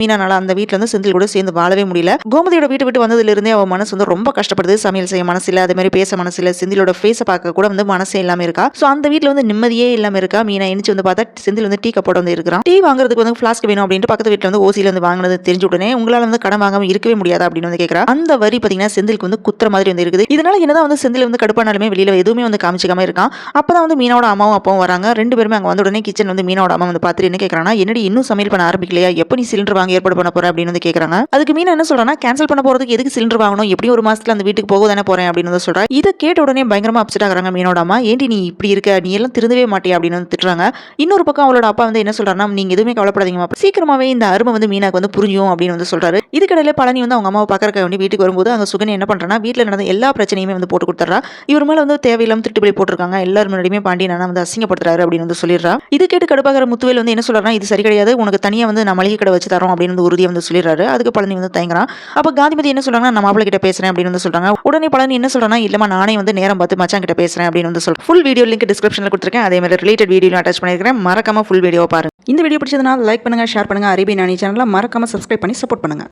மீனானால அந்த வீட்டுல வந்து செந்தில் கூட சேர்ந்து வாழவே முடியல. கோமதியோட வீட்டு விட்டு வந்ததுல இருந்தே அவ மனசு வந்து ரொம்ப கஷ்டப்படுது. சமையல் செய்ய மனசு இல்ல, அதே மாதிரி பேச மனசு இல்ல, செந்திலோட ஃபேஸை பார்க்க கூட வந்து மனசே இல்லாம இருக்கா. சோ அந்த வீட்டுல வந்து நிம்மதியே இல்லாம இருக்கா. மீனா எந்திச்சு வந்து பார்த்தா செந்தில் வந்து டீ கப்போட வந்து இருக்கிறான். டீ வாங்குறதுக்கு வந்து ஃபிளாஸ்க் வேணும் அப்படின்ட்டு பக்கத்து வீட்டுல வந்து ஓசியில வந்து வாங்கினது தெரிஞ்ச உடனே உங்களால வந்து கடன் வாங்காம இருக்கவே முடியாதா அப்படின்னு வந்து கேட்கறா. அந்த வரி பாத்தீங்கன்னா செந்திலுக்கு வந்து குத்துற மாதிரி வந்து இருக்குது. இதனால என்னதான் வந்து செந்தில் வந்து கடுப்பானாலுமே வெளியில எதுவுமே வந்து காமிச்சிக்காம இருக்கான். அப்பதான் வந்து மீனாவோட அம்மாவும் அப்பாவும் வராங்க. ரெண்டு பேருமே அங்க வந்த உடனே கிச்சன் வந்து மீனாவோட அம்மா வந்து பார்த்துட்டு என்ன கேட்கறாங்கன்னா, என்னடி இன்னும் சமையல் பண்ண ஆரம்பிக்கலையா, எப்ப நீ சிலிண்டர் வாங்க ஏற்பாடு பண்ண போற அப்படின்னு வந்து கேட்கறாங்க. அதுக்கு மீனா என்ன சொல்றானா, கேன்சல் பண்ண போறதுக்கு எதுக்கு சிலிண்டர் வாங்கணும், எப்படியும் ஒரு மாசத்துல அந்த வீட்டுக்கு போக தானே போறேன் அப்படின்னு வந்து சொல்றா. இதை கேட்ட உடனே பயங்கரமா அப்செட் ஆகுறாங்க மீனோட அம்மா. ஏன்டி நீ இப்படி இருக்க, நீ எல்லாம் திருந்தவே மாட்டியா அப்படின்னு வந்து திட்டுறாங்க. இன்னொரு பக்கம் அவளோட அப்பா வந்து என்ன சொல்றாருன்னா, நீங்க எதுவுமே கவலைப்படாதீங்கம்மா, சீக்கிரமாவே இந்த அருமை வந்து மீனாக்கு வந்து புரியும் அப்படின்னு வந்து சொல்றாரு. இதுக்கடையில பழனி வந்து அவங்க அம்மாவை பார்க்கறக்க வேண்டி வீட்டுக்கு வரும்போது அங்க சுகன்யா என்ன பண்றானா, வீட்டுல நடந்த எல்லா பிரச்சனையுமே வந்து போட்டு கொடுத்துறா. இவர் மேல வந்து தேவையில்லாம திட்டுப்படி போட்டிருக்காங்க, எல்லாரும் முன்னாடியுமே பாண்டியன் வந்து அசிங்கப்படுத்துறாரு அப்படின்னு வந்து சொல்லிடுறா. இது கேட்டு கடுப்பாகிற முத்துவேல் வந்து என்ன சொல்றாருன்னா, இது சரி கிடையாது, உனக்கு தனியா வந்து நான் மளிகை கடை வச்சு தரோம் அப்படின்னு வந்து உறுதியை வந்து சொல்லிடுறாரு. அதுக்கு பழனி வந்து தயங்குறான். அப்ப காந்திமதி என்ன சொல்றாங்கன்னா, நான் மாப்பிள்ளை கிட்ட பேசுறேன் அப்படின்னு வந்து சொல்றாங்க. உடனே பழனி என்ன சொல்றானா, இல்லமா நானே வந்து நேரம் பார்த்து மச்சான் கிட்ட பேசுறேன் அப்படின்னு வந்து சொல்றேன். ஃபுல் வீடியோ லிங்க் டிஸ்கிரிப்ஷன்ல கொடுத்துருக்கேன். அதே மாதிரி ரிலேட்டட் வீடியோ அட்டாச் பண்ணிருக்கேன். மறக்காம ஃபுல் வீடியோ பாருங்க. இந்த வீடியோ பிடிச்சதுனா லைக் பண்ணுங்க, ஷேர் பண்ணுங்க. அரேபியன் நானி சேனலை மறக்காம சப்ஸ்கிரைப் பண்ணி சப்போர்ட் பண்ணுங்க.